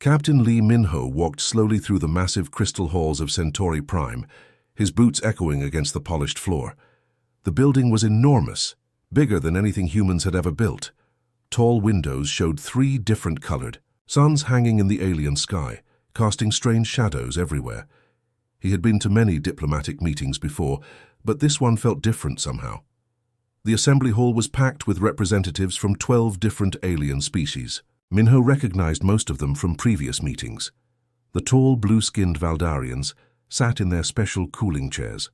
Captain Lee Minho walked slowly through the massive crystal halls of Centauri Prime, his boots echoing against the polished floor. The building was enormous, bigger than anything humans had ever built. Tall windows showed 3 different colored suns hanging in the alien sky, casting strange shadows everywhere. He had been to many diplomatic meetings before, but this one felt different somehow. The assembly hall was packed with representatives from 12 different alien species. Minho recognized most of them from previous meetings. The tall, blue-skinned Valdarians sat in their special cooling chairs.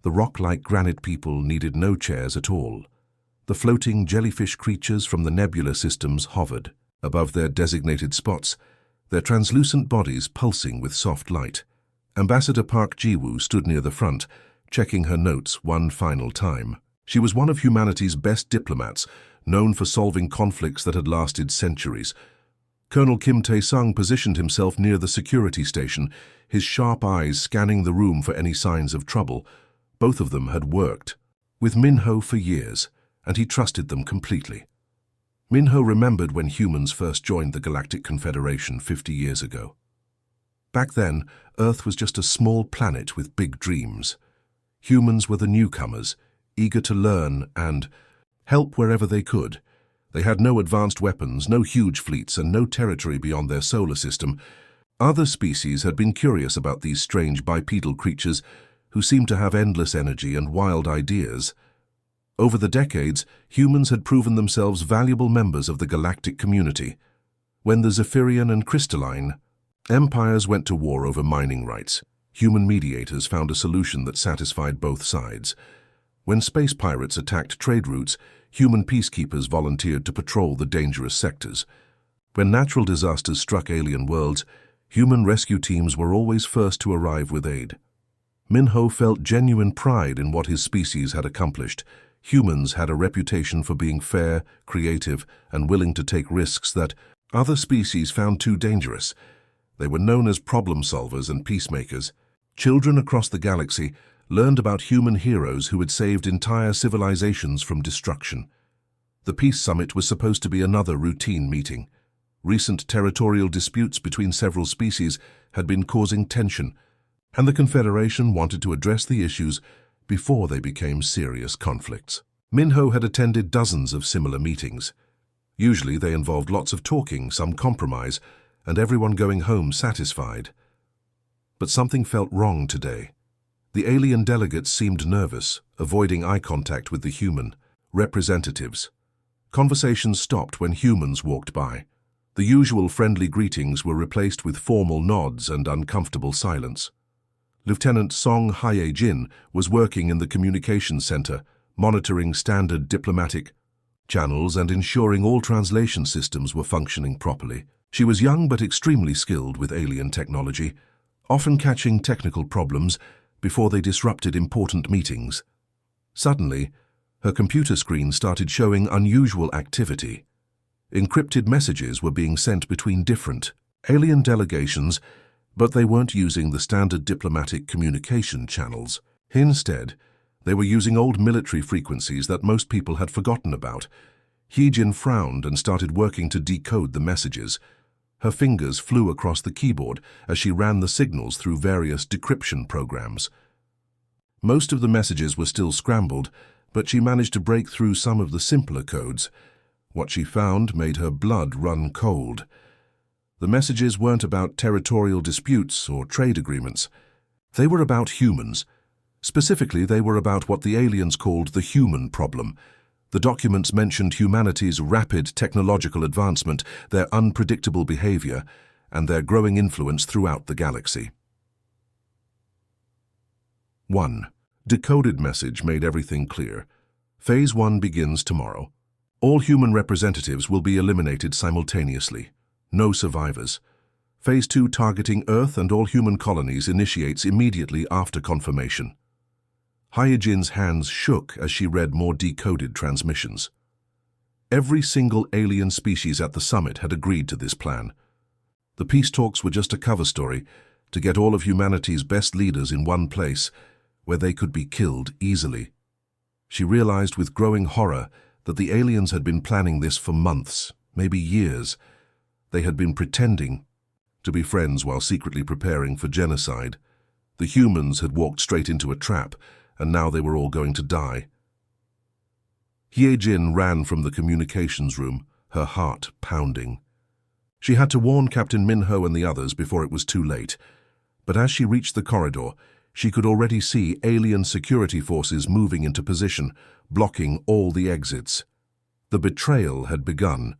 The rock-like granite people needed no chairs at all. The floating jellyfish creatures from the nebula systems hovered above their designated spots, their translucent bodies pulsing with soft light. Ambassador Park Ji-woo stood near the front, checking her notes one final time. She was one of humanity's best diplomats, known for solving conflicts that had lasted centuries. Colonel Kim Tae-sung positioned himself near the security station, his sharp eyes scanning the room for any signs of trouble. Both of them had worked with Minho for years, and he trusted them completely. Minho remembered when humans first joined the Galactic Confederation 50 years ago. Back then, Earth was just a small planet with big dreams. Humans were the newcomers, eager to learn and help wherever they could. They had no advanced weapons, no huge fleets, and no territory beyond their solar system. Other species had been curious about these strange bipedal creatures who seemed to have endless energy and wild ideas. Over the decades, humans had proven themselves valuable members of the galactic community. When the Zephyrian and Crystalline empires went to war over mining rights, human mediators found a solution that satisfied both sides. When space pirates attacked trade routes, human peacekeepers volunteered to patrol the dangerous sectors. When natural disasters struck alien worlds, human rescue teams were always first to arrive with aid. Minho felt genuine pride in what his species had accomplished. Humans had a reputation for being fair, creative, and willing to take risks that other species found too dangerous. They were known as problem solvers and peacemakers. Children across the galaxy learned about human heroes who had saved entire civilizations from destruction. The Peace Summit was supposed to be another routine meeting. Recent territorial disputes between several species had been causing tension, and the Confederation wanted to address the issues before they became serious conflicts. Minho had attended dozens of similar meetings. Usually they involved lots of talking, some compromise, and everyone going home satisfied. But something felt wrong today. The alien delegates seemed nervous, avoiding eye contact with the human representatives. Conversations stopped when humans walked by. The usual friendly greetings were replaced with formal nods and uncomfortable silence. Lieutenant Song Hye-jin was working in the communications center, monitoring standard diplomatic channels and ensuring all translation systems were functioning properly. She was young but extremely skilled with alien technology, often catching technical problems before they disrupted important meetings. Suddenly, her computer screen started showing unusual activity. Encrypted messages were being sent between different alien delegations, but they weren't using the standard diplomatic communication channels. Instead, they were using old military frequencies that most people had forgotten about. Hye-jin frowned and started working to decode the messages. Her fingers flew across the keyboard as she ran the signals through various decryption programs. Most of the messages were still scrambled, but she managed to break through some of the simpler codes. What she found made her blood run cold. The messages weren't about territorial disputes or trade agreements. They were about humans. Specifically, they were about what the aliens called the human problem. The documents mentioned humanity's rapid technological advancement, their unpredictable behavior, and their growing influence throughout the galaxy. 1. Decoded message made everything clear. Phase 1 begins tomorrow. All human representatives will be eliminated simultaneously. No survivors. Phase 2 targeting Earth and all human colonies initiates immediately after confirmation. Hye-jin's hands shook as she read more decoded transmissions. Every single alien species at the summit had agreed to this plan. The peace talks were just a cover story to get all of humanity's best leaders in one place where they could be killed easily. She realized with growing horror that the aliens had been planning this for months, maybe years. They had been pretending to be friends while secretly preparing for genocide. The humans had walked straight into a trap, and now they were all going to die. Hye-jin ran from the communications room, her heart pounding. She had to warn Captain Min-ho and the others before it was too late, but as she reached the corridor, she could already see alien security forces moving into position, blocking all the exits. The betrayal had begun.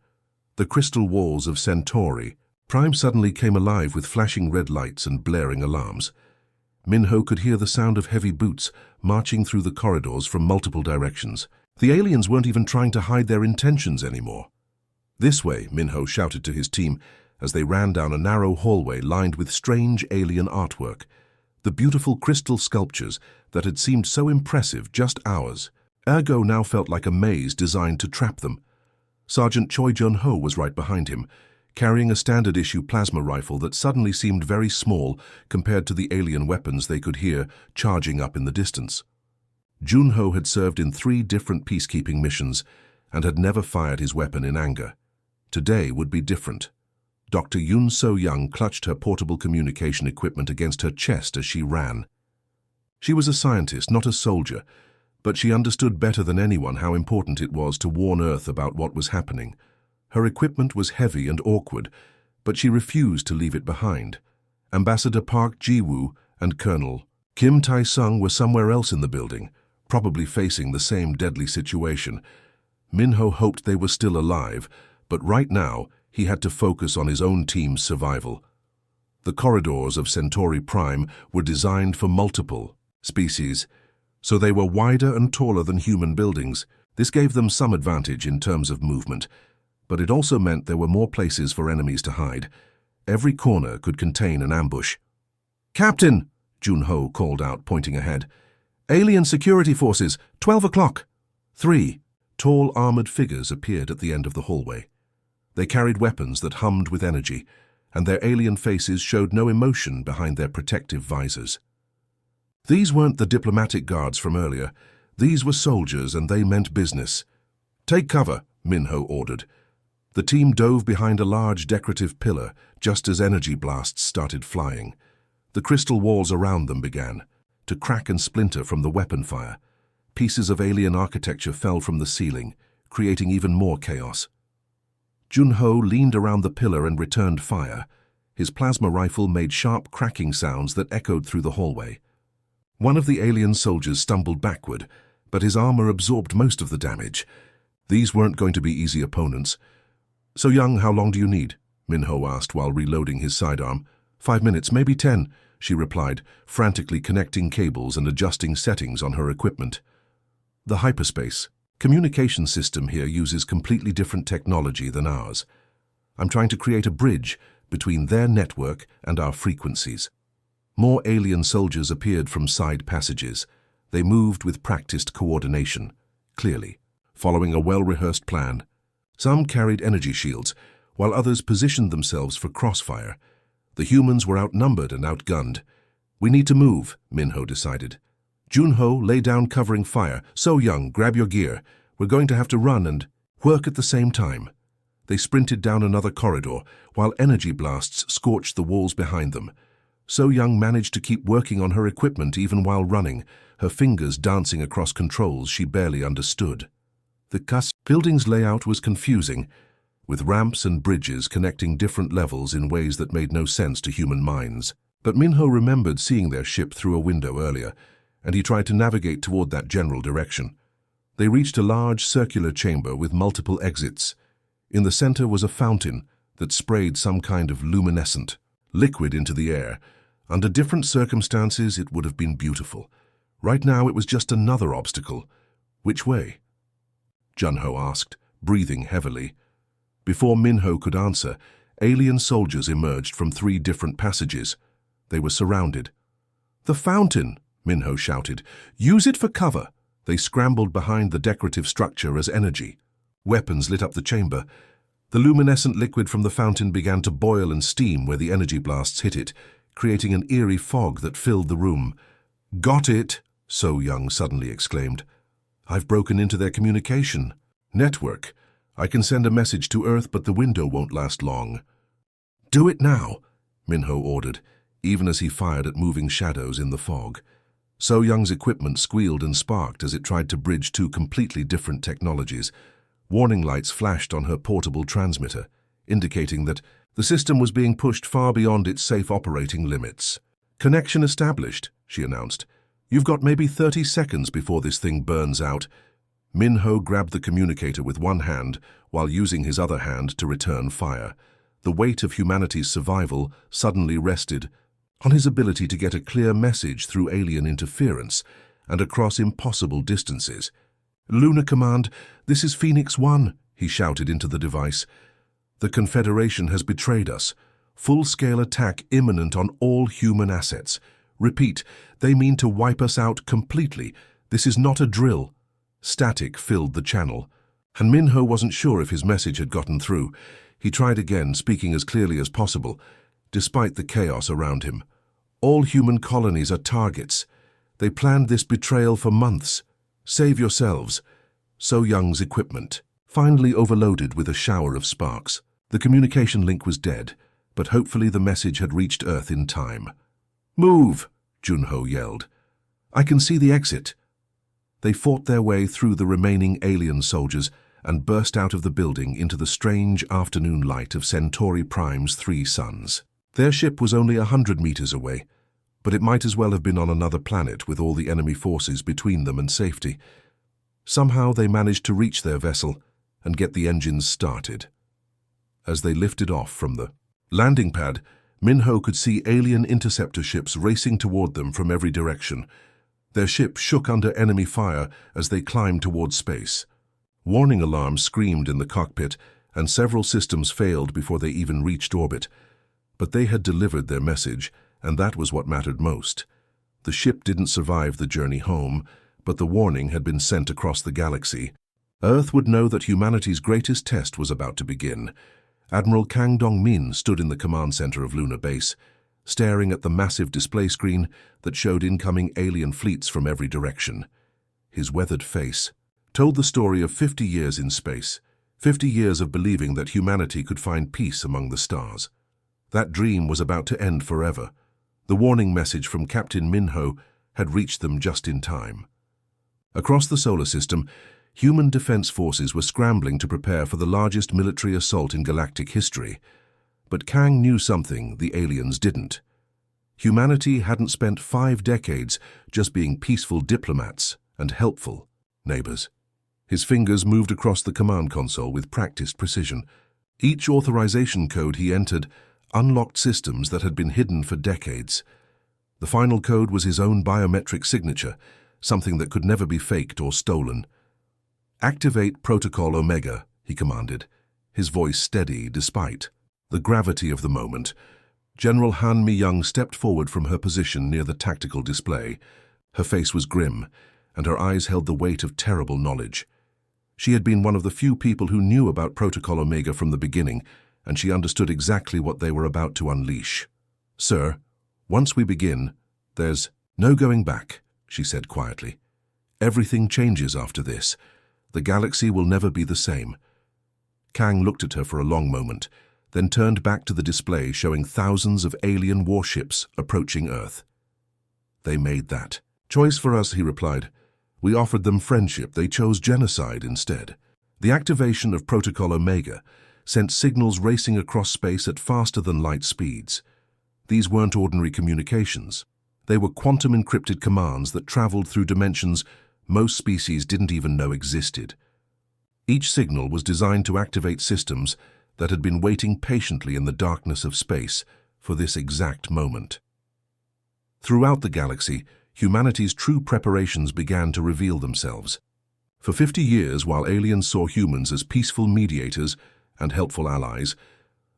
The crystal walls of Centauri. Prime suddenly came alive with flashing red lights and blaring alarms. Min-ho could hear the sound of heavy boots marching through the corridors from multiple directions. The aliens weren't even trying to hide their intentions anymore. "This way," Min-ho shouted to his team as they ran down a narrow hallway lined with strange alien artwork. The beautiful crystal sculptures that had seemed so impressive just hours ago now felt like a maze designed to trap them. Sergeant Choi Jun-ho was right behind him, carrying a standard-issue plasma rifle that suddenly seemed very small compared to the alien weapons they could hear charging up in the distance. Jun-ho had served in 3 different peacekeeping missions and had never fired his weapon in anger. Today would be different. Dr. Yoon So-young clutched her portable communication equipment against her chest as she ran. She was a scientist, not a soldier, but she understood better than anyone how important it was to warn Earth about what was happening. Her equipment was heavy and awkward, but she refused to leave it behind. Ambassador Park Ji-woo and Colonel Kim Tae-sung were somewhere else in the building, probably facing the same deadly situation. Min-ho hoped they were still alive, but right now he had to focus on his own team's survival. The corridors of Centauri Prime were designed for multiple species, so they were wider and taller than human buildings. This gave them some advantage in terms of movement, but it also meant there were more places for enemies to hide. Every corner could contain an ambush. "Captain!" Jun-ho called out, pointing ahead. "Alien security forces, 12 o'clock. 3 tall armored figures appeared at the end of the hallway. They carried weapons that hummed with energy, and their alien faces showed no emotion behind their protective visors. These weren't the diplomatic guards from earlier. These were soldiers, and they meant business. "Take cover," Min-ho ordered. The team dove behind a large decorative pillar just as energy blasts started flying. The crystal walls around them began to crack and splinter from the weapon fire. Pieces of alien architecture fell from the ceiling, creating even more chaos. Jun-ho leaned around the pillar and returned fire. His plasma rifle made sharp cracking sounds that echoed through the hallway. One of the alien soldiers stumbled backward, but his armor absorbed most of the damage. These weren't going to be easy opponents. "So-young, how long do you need?" Min-ho asked while reloading his sidearm. 5 minutes, maybe 10, she replied, frantically connecting cables and adjusting settings on her equipment. "The hyperspace communication system here uses completely different technology than ours. I'm trying to create a bridge between their network and our frequencies." More alien soldiers appeared from side passages. They moved with practiced coordination, clearly, following a well-rehearsed plan. Some carried energy shields, while others positioned themselves for crossfire. The humans were outnumbered and outgunned. "We need to move," Min-ho decided. "Jun-ho, lay down covering fire. So-young, grab your gear. We're going to have to run and work at the same time." They sprinted down another corridor, while energy blasts scorched the walls behind them. So-young managed to keep working on her equipment even while running, her fingers dancing across controls she barely understood. The building's layout was confusing, with ramps and bridges connecting different levels in ways that made no sense to human minds. But Min-ho remembered seeing their ship through a window earlier, and he tried to navigate toward that general direction. They reached a large circular chamber with multiple exits. In the center was a fountain that sprayed some kind of luminescent liquid into the air. Under different circumstances, it would have been beautiful. Right now, it was just another obstacle. "Which way?" Jun-ho asked, breathing heavily. Before Min-ho could answer, alien soldiers emerged from 3 different passages. They were surrounded. "The fountain!" Min-ho shouted. "Use it for cover!" They scrambled behind the decorative structure as energy. Weapons lit up the chamber. The luminescent liquid from the fountain began to boil and steam where the energy blasts hit it, creating an eerie fog that filled the room. "Got it!" So-young suddenly exclaimed. "I've broken into their communication network. I can send a message to Earth, but the window won't last long." "Do it now!" Minho ordered, even as he fired at moving shadows in the fog. So Young's equipment squealed and sparked as it tried to bridge two completely different technologies. Warning lights flashed on her portable transmitter, indicating that the system was being pushed far beyond its safe operating limits. "Connection established," she announced. "You've got maybe 30 seconds before this thing burns out." Minho grabbed the communicator with one hand while using his other hand to return fire. The weight of humanity's survival suddenly rested on his ability to get a clear message through alien interference and across impossible distances. "Lunar Command, this is Phoenix 1, he shouted into the device. "The Confederation has betrayed us. Full-scale attack imminent on all human assets. Repeat, they mean to wipe us out completely. This is not a drill." Static filled the channel, and Minho wasn't sure if his message had gotten through. He tried again, speaking as clearly as possible, despite the chaos around him. "All human colonies are targets. They planned this betrayal for months. Save yourselves." So Young's equipment finally overloaded with a shower of sparks. The communication link was dead, but hopefully the message had reached Earth in time. "Move!" Junho yelled. "I can see the exit." They fought their way through the remaining alien soldiers and burst out of the building into the strange afternoon light of Centauri Prime's 3 suns. Their ship was only 100 meters away, but it might as well have been on another planet with all the enemy forces between them and safety. Somehow they managed to reach their vessel and get the engines started. As they lifted off from the landing pad, Minho could see alien interceptor ships racing toward them from every direction. Their ship shook under enemy fire as they climbed toward space. Warning alarms screamed in the cockpit, and several systems failed before they even reached orbit. But they had delivered their message, and that was what mattered most. The ship didn't survive the journey home, but the warning had been sent across the galaxy. Earth would know that humanity's greatest test was about to begin. Admiral Kang Dong-min stood in the command center of Lunar Base, staring at the massive display screen that showed incoming alien fleets from every direction. His weathered face told the story of 50 years in space, 50 years of believing that humanity could find peace among the stars. That dream was about to end forever. The warning message from Captain Minho had reached them just in time. Across the solar system, human defense forces were scrambling to prepare for the largest military assault in galactic history. But Kang knew something the aliens didn't. Humanity hadn't spent 5 decades just being peaceful diplomats and helpful neighbors. His fingers moved across the command console with practiced precision. Each authorization code he entered unlocked systems that had been hidden for decades. The final code was his own biometric signature, something that could never be faked or stolen. "Activate Protocol Omega," he commanded, his voice steady despite the gravity of the moment. General Han Mi-young stepped forward from her position near the tactical display. Her face was grim, and her eyes held the weight of terrible knowledge. She had been one of the few people who knew about Protocol Omega from the beginning, and she understood exactly what they were about to unleash. "Sir, once we begin, there's no going back," she said quietly. "Everything changes after this. The galaxy will never be the same." Kang looked at her for a long moment, then turned back to the display showing thousands of alien warships approaching Earth. "They made that choice for us," he replied. "We offered them friendship. They chose genocide instead." The activation of Protocol Omega sent signals racing across space at faster-than-light speeds. These weren't ordinary communications. They were quantum-encrypted commands that traveled through dimensions most species didn't even know existed. Each signal was designed to activate systems that had been waiting patiently in the darkness of space for this exact moment. Throughout the galaxy, humanity's true preparations began to reveal themselves. For 50 years, while aliens saw humans as peaceful mediators and helpful allies,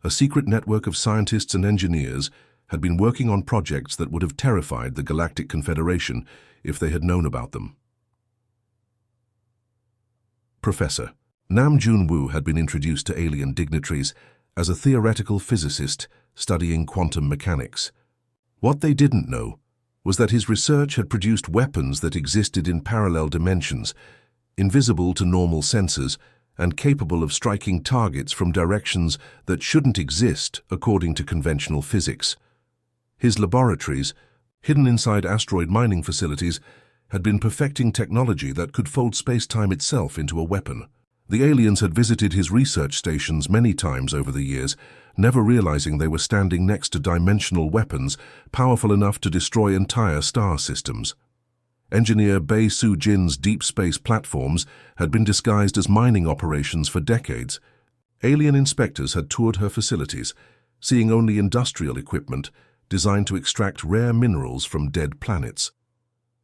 a secret network of scientists and engineers had been working on projects that would have terrified the Galactic Confederation if they had known about them. Professor Nam Jun-woo had been introduced to alien dignitaries as a theoretical physicist studying quantum mechanics. What they didn't know was that his research had produced weapons that existed in parallel dimensions, invisible to normal sensors and capable of striking targets from directions that shouldn't exist according to conventional physics. His laboratories, hidden inside asteroid mining facilities, had been perfecting technology that could fold space-time itself into a weapon. The aliens had visited his research stations many times over the years, never realizing they were standing next to dimensional weapons powerful enough to destroy entire star systems. Engineer Bei Su-jin's deep space platforms had been disguised as mining operations for decades. Alien inspectors had toured her facilities, seeing only industrial equipment designed to extract rare minerals from dead planets.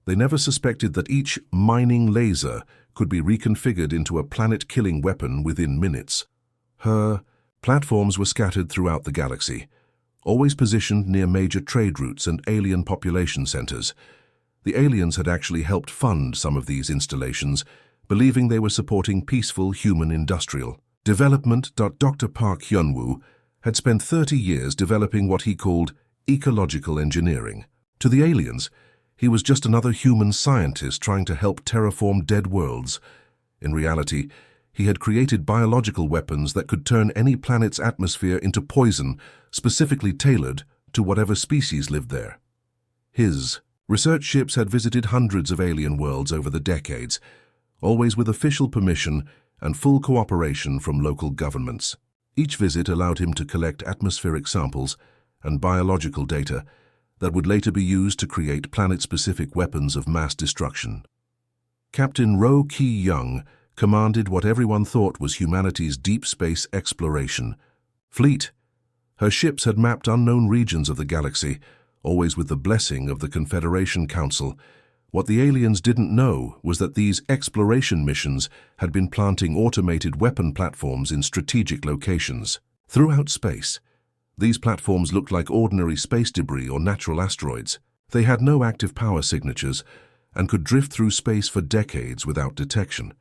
They never suspected that each mining laser could be reconfigured into a planet-killing weapon within minutes. Her platforms were scattered throughout the galaxy, always positioned near major trade routes and alien population centers. The aliens had actually helped fund some of these installations, believing they were supporting peaceful human industrial development. Dr. Park Hyun-woo had spent 30 years developing what he called ecological engineering. To the aliens, he was just another human scientist trying to help terraform dead worlds. In reality, he had created biological weapons that could turn any planet's atmosphere into poison, specifically tailored to whatever species lived there. His research ships had visited hundreds of alien worlds over the decades, always with official permission and full cooperation from local governments. Each visit allowed him to collect atmospheric samples and biological data that would later be used to create planet-specific weapons of mass destruction. Captain Ro Ki-young commanded what everyone thought was humanity's deep space exploration fleet. Her ships had mapped unknown regions of the galaxy, always with the blessing of the Confederation Council. What the aliens didn't know was that these exploration missions had been planting automated weapon platforms in strategic locations. Throughout space, these platforms looked like ordinary space debris or natural asteroids. They had no active power signatures and could drift through space for decades without detection.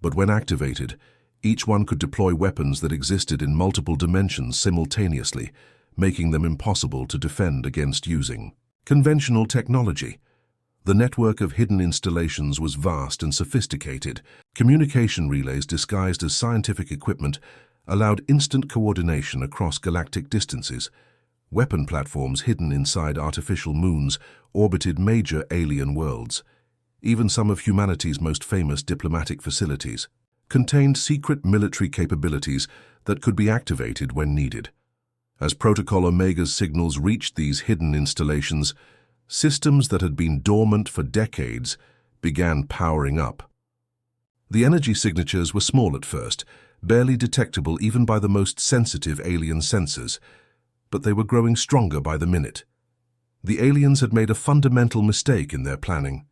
But when activated, each one could deploy weapons that existed in multiple dimensions simultaneously, making them impossible to defend against using conventional technology. The network of hidden installations was vast and sophisticated. Communication relays disguised as scientific equipment allowed instant coordination across galactic distances. Weapon platforms hidden inside artificial moons orbited major alien worlds. Even some of humanity's most famous diplomatic facilities contained secret military capabilities that could be activated when needed. As Protocol Omega's signals reached these hidden installations, systems that had been dormant for decades began powering up. The energy signatures were small at first, barely detectable even by the most sensitive alien sensors, but they were growing stronger by the minute. The aliens had made a fundamental mistake in their planning.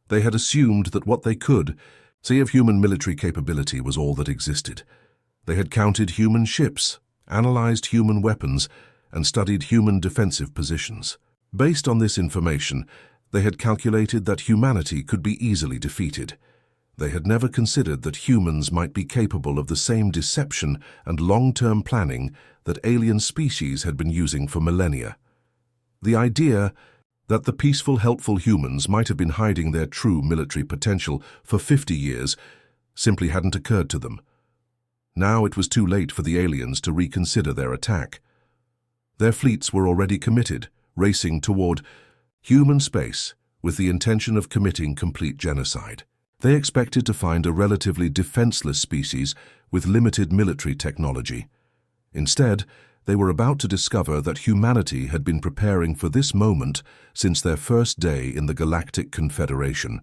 They had assumed that what they could see of human military capability was all that existed. They had counted human ships, analyzed human weapons, and studied human defensive positions. Based on this information, they had calculated that humanity could be easily defeated. They had never considered that humans might be capable of the same deception and long-term planning that alien species had been using for millennia. The idea that the peaceful, helpful humans might have been hiding their true military potential for 50 years simply hadn't occurred to them. Now it was too late for the aliens to reconsider their attack. Their fleets were already committed, racing toward human space with the intention of committing complete genocide. They expected to find a relatively defenseless species with limited military technology. Instead, they were about to discover that humanity had been preparing for this moment since their first day in the Galactic Confederation.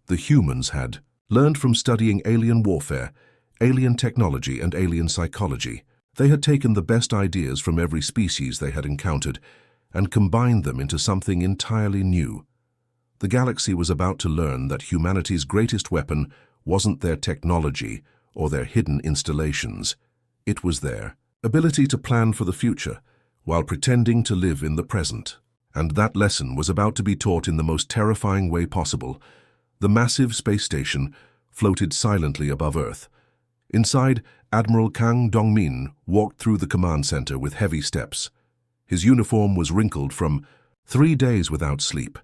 The humans had learned from studying alien warfare, alien technology, and alien psychology. They had taken the best ideas from every species they had encountered and combined them into something entirely new. The galaxy was about to learn that humanity's greatest weapon wasn't their technology or their hidden installations. It was their ability to plan for the future while pretending to live in the present. And that lesson was about to be taught in the most terrifying way possible. The massive space station floated silently above Earth. Inside, Admiral Kang Dongmin walked through the command center with heavy steps. His uniform was wrinkled from 3 days without sleep.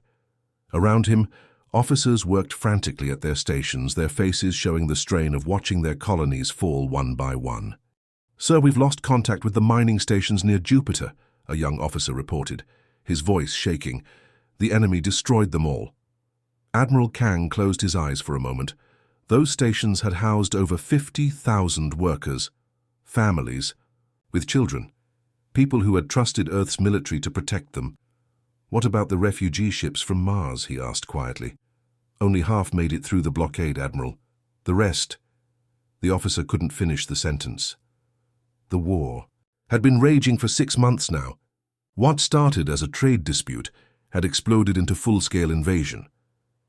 Around him, Officers worked frantically at their stations, their faces showing the strain of watching their colonies fall one by one. "Sir, we've lost contact with the mining stations near Jupiter," a young officer reported, his voice shaking. "The enemy destroyed them all." Admiral Kang closed his eyes for a moment. Those stations had housed over 50,000 workers, families, with children, people who had trusted Earth's military to protect them. "What about the refugee ships from Mars?" he asked quietly. "Only half made it through the blockade, Admiral. The rest—" The officer couldn't finish the sentence. The war had been raging for 6 months now. What started as a trade dispute had exploded into full-scale invasion.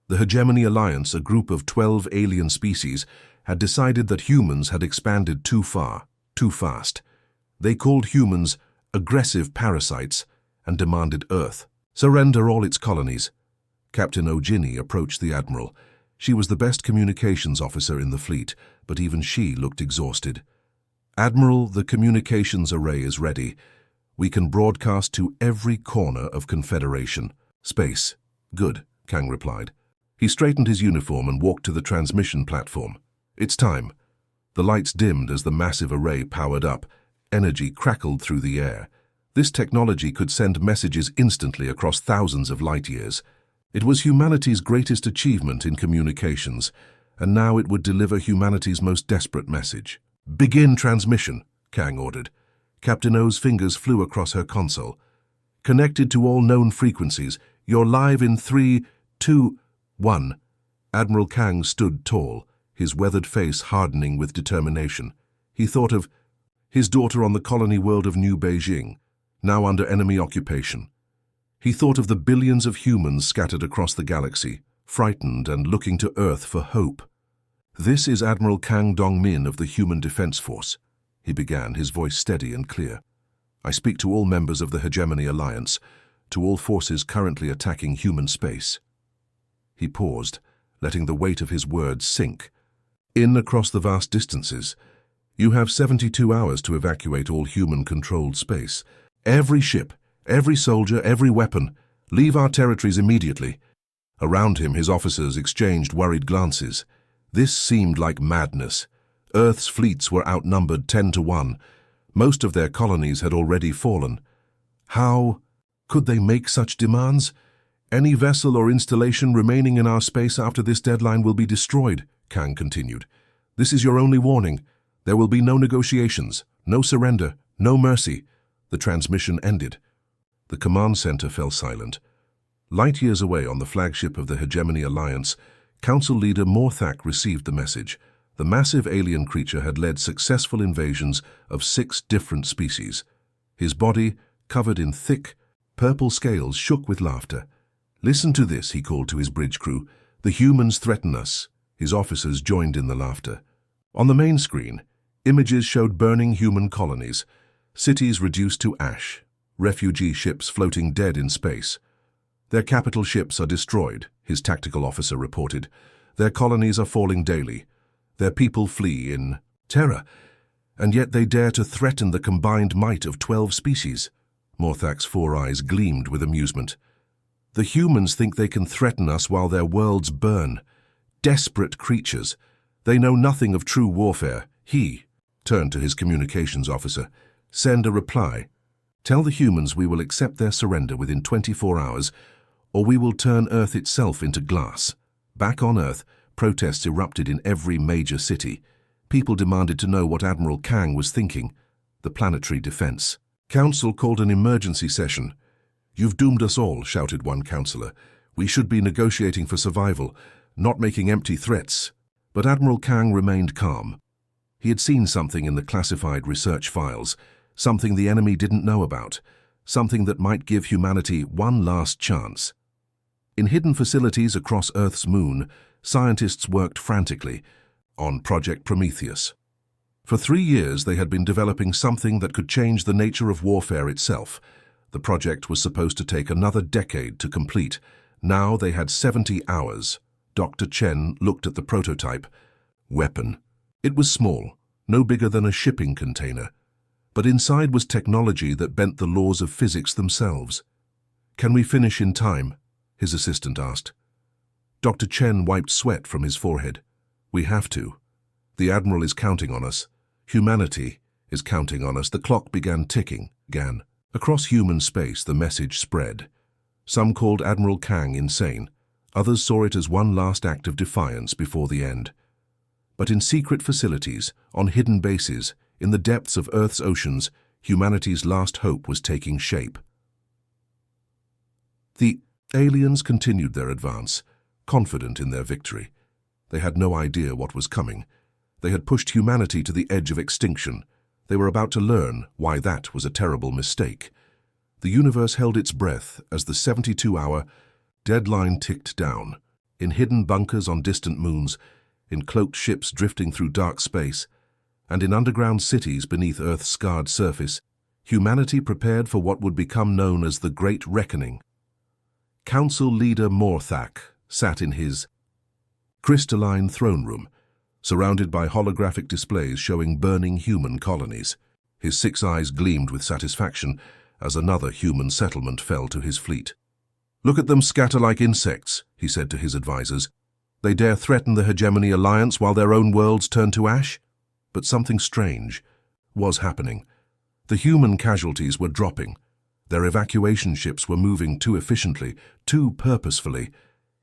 The Hegemony Alliance, a group of 12 alien species, had decided that humans had expanded too far, too fast. They called humans aggressive parasites and demanded Earth surrender all its colonies. Captain O'Ginny approached the Admiral. She was the best communications officer in the fleet, but even she looked exhausted. "Admiral, the communications array is ready. We can broadcast to every corner of Confederation. Space." "Good," Kang replied. He straightened his uniform and walked to the transmission platform. "It's time." The lights dimmed as the massive array powered up. Energy crackled through the air. This technology could send messages instantly across thousands of light years. It was humanity's greatest achievement in communications, and now it would deliver humanity's most desperate message. "Begin transmission," Kang ordered. Captain O's fingers flew across her console. "Connected to all known frequencies. You're live in 3, 2, 1. Admiral Kang stood tall, his weathered face hardening with determination. He thought of his daughter on the colony world of New Beijing, now under enemy occupation. He thought of the billions of humans scattered across the galaxy, frightened and looking to Earth for hope. "This is Admiral Kang Dongmin of the Human Defense Force," he began, his voice steady and clear. "I speak to all members of the Hegemony Alliance, to all forces currently attacking human space." He paused, letting the weight of his words sink. "In across the vast distances, you have 72 hours to evacuate all human-controlled space. Every ship, every soldier, every weapon, leave our territories immediately." Around him, his officers exchanged worried glances. This seemed like madness. Earth's fleets were outnumbered 10 to 1. Most of their colonies had already fallen. How could they make such demands? "Any vessel or installation remaining in our space after this deadline will be destroyed," Kang continued. "This is your only warning. There will be no negotiations, no surrender, no mercy." The transmission ended. The command center fell silent. Light years away on the flagship of the Hegemony Alliance, Council Leader Morthak received the message. The massive alien creature had led successful invasions of 6 different species. His body, covered in thick, purple scales, shook with laughter. "Listen to this," he called to his bridge crew. "The humans threaten us." His officers joined in the laughter. On the main screen, images showed burning human colonies, cities reduced to ash, refugee ships floating dead in space. "Their capital ships are destroyed," his tactical officer reported. "Their colonies are falling daily. Their people flee in terror, and yet they dare to threaten the combined might of 12 species." Morthak's 4 eyes gleamed with amusement. "The humans think they can threaten us while their worlds burn. Desperate creatures. They know nothing of true warfare." He turned to his communications officer. "Send a reply. Tell the humans we will accept their surrender within 24 hours, or we will turn Earth itself into glass." Back on Earth, protests erupted in every major city. People demanded to know what Admiral Kang was thinking. The planetary defense. Council called an emergency session. "You've doomed us all," shouted one councillor. "We should be negotiating for survival, not making empty threats." But Admiral Kang remained calm. He had seen something in the classified research files, something the enemy didn't know about, something that might give humanity one last chance. In hidden facilities across Earth's moon, scientists worked frantically on Project Prometheus. For 3 years, they had been developing something that could change the nature of warfare itself. The project was supposed to take another decade to complete. Now they had 70 hours. Dr. Chen looked at the prototype weapon. It was small, no bigger than a shipping container. But inside was technology that bent the laws of physics themselves. "Can we finish in time?" his assistant asked. Dr. Chen wiped sweat from his forehead. We have to. The Admiral is counting on us. Humanity is counting on us. The clock began ticking. Across human space, the message spread. Some called Admiral Kang insane. Others saw it as one last act of defiance before the end. But in secret facilities, on hidden bases, in the depths of Earth's oceans, humanity's last hope was taking shape. The aliens continued their advance, confident in their victory. They had no idea what was coming. They had pushed humanity to the edge of extinction. They were about to learn why that was a terrible mistake. The universe held its breath as the 72-hour deadline ticked down. In hidden bunkers on distant moons, in cloaked ships drifting through dark space, and in underground cities beneath Earth's scarred surface, humanity prepared for what would become known as the Great Reckoning. Council leader Morthak sat in his crystalline throne room, surrounded by holographic displays showing burning human colonies. His 6 eyes gleamed with satisfaction as another human settlement fell to his fleet. "Look at them scatter like insects," he said to his advisors. "They dare threaten the Hegemony Alliance while their own worlds turn to ash?" But something strange was happening. The human casualties were dropping. Their evacuation ships were moving too efficiently, too purposefully.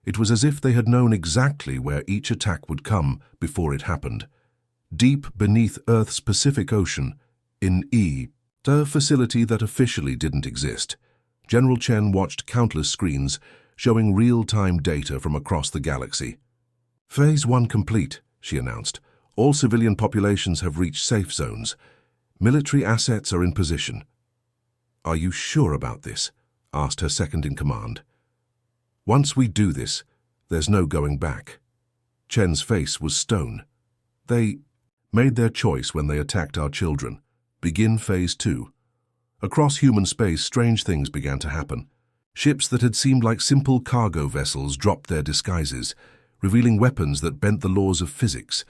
It was as if they had known exactly where each attack would come before it happened. Deep beneath Earth's Pacific Ocean, in a facility that officially didn't exist, General Chen watched countless screens showing real-time data from across the galaxy. "Phase 1 complete," she announced. "All civilian populations have reached safe zones. Military assets are in position." "Are you sure about this?" asked her second-in-command. "Once we do this, there's no going back." Chen's face was stone. "They made their choice when they attacked our children. Begin Phase 2. Across human space, strange things began to happen. Ships that had seemed like simple cargo vessels dropped their disguises, revealing weapons that bent the laws of physics.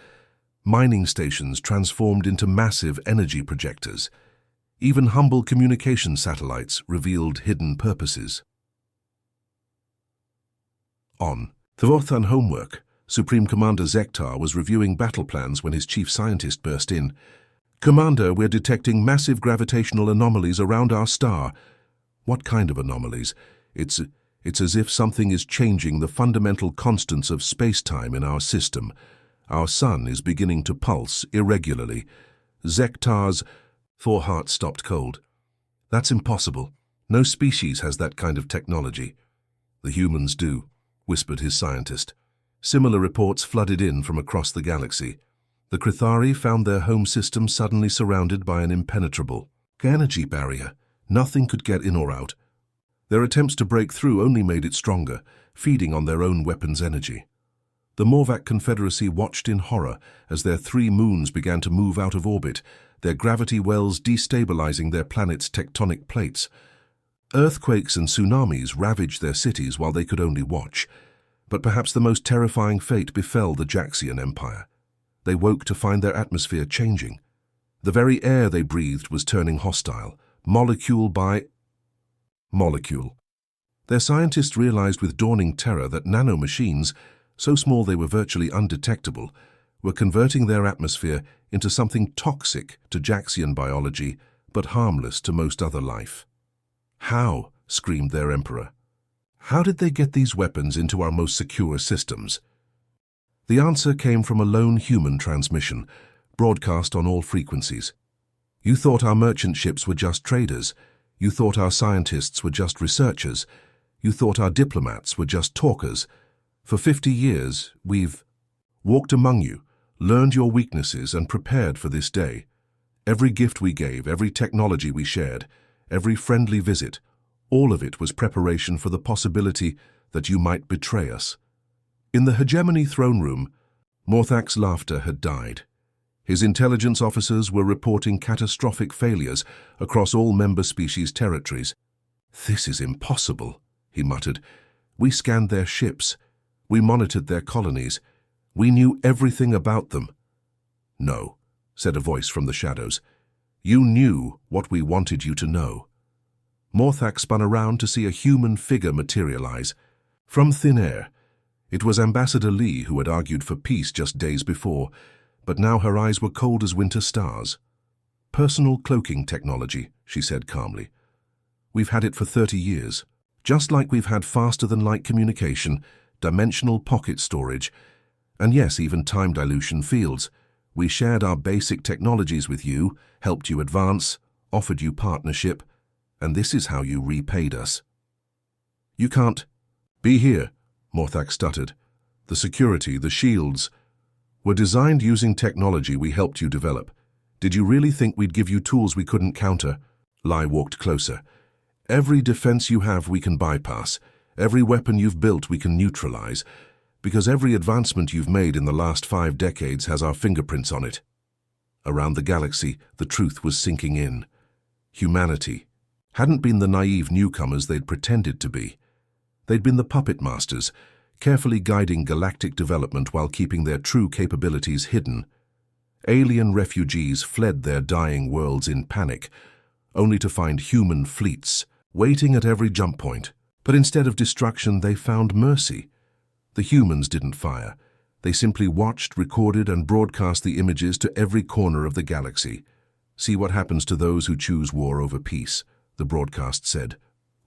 Mining stations transformed into massive energy projectors. Even humble communication satellites revealed hidden purposes. On Thorthan homework, Supreme Commander Zektar was reviewing battle plans when his chief scientist burst in. "Commander, we're detecting massive gravitational anomalies around our star." "What kind of anomalies?" It's as if something is changing the fundamental constants of space-time in our system. Our sun is beginning to pulse irregularly. Zektar's Thorhart stopped cold. "That's impossible. No species has that kind of technology." "The humans do," whispered his scientist. Similar reports flooded in from across the galaxy. The Krithari found their home system suddenly surrounded by an impenetrable energy barrier. Nothing could get in or out. Their attempts to break through only made it stronger, feeding on their own weapons' energy. The Morvac Confederacy watched in horror as their 3 moons began to move out of orbit, their gravity wells destabilizing their planet's tectonic plates. Earthquakes and tsunamis ravaged their cities while they could only watch. But perhaps the most terrifying fate befell the Jaxian Empire. They woke to find their atmosphere changing. The very air they breathed was turning hostile, molecule by molecule. Their scientists realized with dawning terror that nanomachines, so small they were virtually undetectable, were converting their atmosphere into something toxic to Jaxian biology, but harmless to most other life. "How?" screamed their emperor. "How did they get these weapons into our most secure systems?" The answer came from a lone human transmission, broadcast on all frequencies. "You thought our merchant ships were just traders. You thought our scientists were just researchers. You thought our diplomats were just talkers. For 50 years, we've walked among you, learned your weaknesses, and prepared for this day. Every gift we gave, every technology we shared, every friendly visit, all of it was preparation for the possibility that you might betray us." In the hegemony throne room, Morthak's laughter had died. His intelligence officers were reporting catastrophic failures across all member species' territories. "This is impossible," he muttered. "We scanned their ships. We monitored their colonies. We knew everything about them." "No," said a voice from the shadows. "You knew what we wanted you to know." Morthak spun around to see a human figure materialize. From thin air, It was Ambassador Lee who had argued for peace just days before, but now her eyes were cold as winter stars. "Personal cloaking technology," she said calmly. "We've had it for 30 years. Just like we've had faster-than-light communication, dimensional pocket storage, and yes, even time dilution fields. We shared our basic technologies with you, helped you advance, offered you partnership, and this is how you repaid us." "You can't be here," Morthak stuttered. "The security, the shields, were designed using technology we helped you develop. Did you really think we'd give you tools we couldn't counter?" Lai walked closer. "Every defense you have we can bypass. Every weapon you've built we can neutralize. Because every advancement you've made in the last 5 decades has our fingerprints on it." Around the galaxy, the truth was sinking in. Humanity hadn't been the naive newcomers they'd pretended to be. They'd been the puppet masters, carefully guiding galactic development while keeping their true capabilities hidden. Alien refugees fled their dying worlds in panic, only to find human fleets waiting at every jump point. But instead of destruction, they found mercy. The humans didn't fire. They simply watched, recorded, and broadcast the images to every corner of the galaxy. "See what happens to those who choose war over peace," the broadcast said.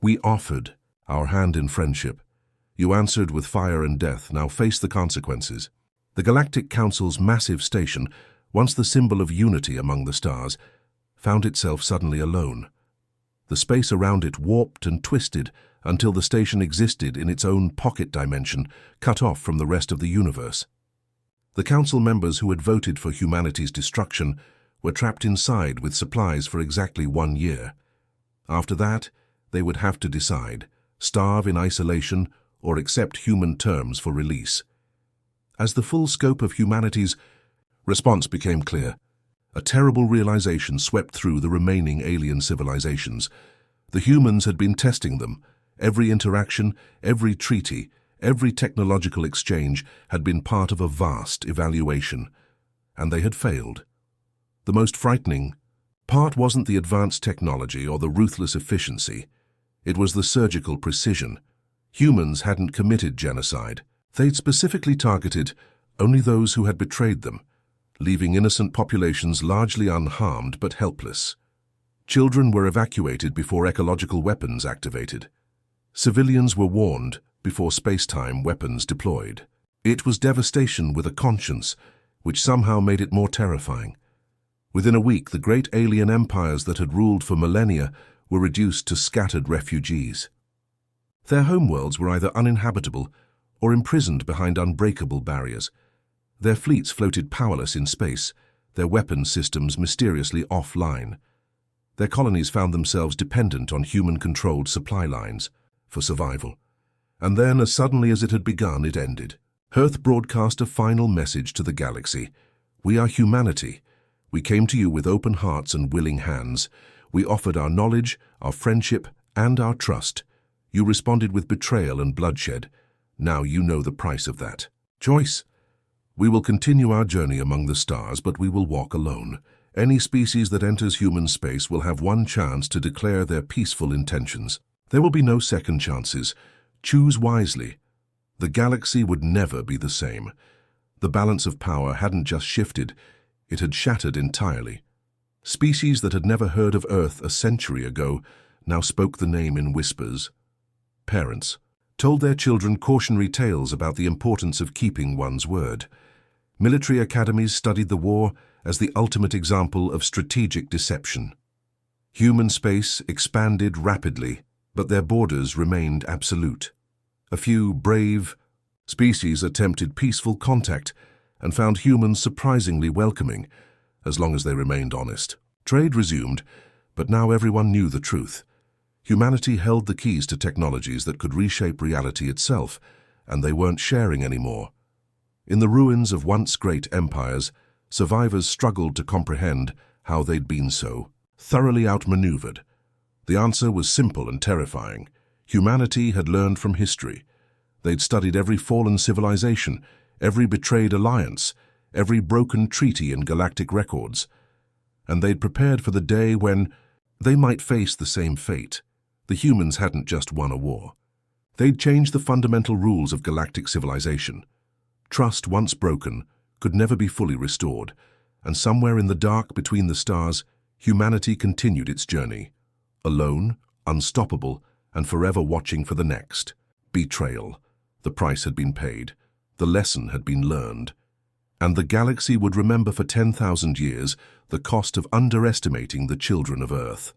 "We offered our hand in friendship. You answered with fire and death. Now face the consequences." The Galactic Council's massive station, once the symbol of unity among the stars, found itself suddenly alone. The space around it warped and twisted until the station existed in its own pocket dimension, cut off from the rest of the universe. The council members who had voted for humanity's destruction were trapped inside with supplies for exactly 1 year. After that, they would have to decide, starve in isolation or accept human terms for release. As the full scope of humanity's response became clear, a terrible realization swept through the remaining alien civilizations. The humans had been testing them. Every interaction, every treaty, every technological exchange had been part of a vast evaluation, and they had failed. The most frightening part wasn't the advanced technology or the ruthless efficiency. It was the surgical precision. Humans hadn't committed genocide. They'd specifically targeted only those who had betrayed them, leaving innocent populations largely unharmed but helpless. Children were evacuated before ecological weapons activated. Civilians were warned before space-time weapons deployed. It was devastation with a conscience, which somehow made it more terrifying. Within a week, the great alien empires that had ruled for millennia were reduced to scattered refugees. Their homeworlds were either uninhabitable or imprisoned behind unbreakable barriers. Their fleets floated powerless in space, their weapons systems mysteriously offline. Their colonies found themselves dependent on human-controlled supply lines for survival. And then, as suddenly as it had begun, it ended. Earth broadcast a final message to the galaxy. "We are humanity. We came to you with open hearts and willing hands. We offered our knowledge, our friendship, and our trust. You responded with betrayal and bloodshed. Now you know the price of that. Choice. We will continue our journey among the stars, but we will walk alone. Any species that enters human space will have one chance to declare their peaceful intentions. There will be no second chances. Choose wisely." The galaxy would never be the same. The balance of power hadn't just shifted, it had shattered entirely. Species that had never heard of Earth a century ago now spoke the name in whispers. Parents told their children cautionary tales about the importance of keeping one's word. Military academies studied the war as the ultimate example of strategic deception. Human space expanded rapidly, but their borders remained absolute. A few brave species attempted peaceful contact and found humans surprisingly welcoming, as long as they remained honest. Trade resumed, but now everyone knew the truth. Humanity held the keys to technologies that could reshape reality itself, and they weren't sharing anymore. In the ruins of once great empires, survivors struggled to comprehend how they'd been so thoroughly outmaneuvered. The answer was simple and terrifying. Humanity had learned from history. They'd studied every fallen civilization, every betrayed alliance, every broken treaty in galactic records. And they'd prepared for the day when they might face the same fate. The humans hadn't just won a war. They'd changed the fundamental rules of galactic civilization. Trust, once broken, could never be fully restored, and somewhere in the dark between the stars, humanity continued its journey, alone, unstoppable, and forever watching for the next. Betrayal. The price had been paid. The lesson had been learned. And the galaxy would remember for 10,000 years the cost of underestimating the children of Earth.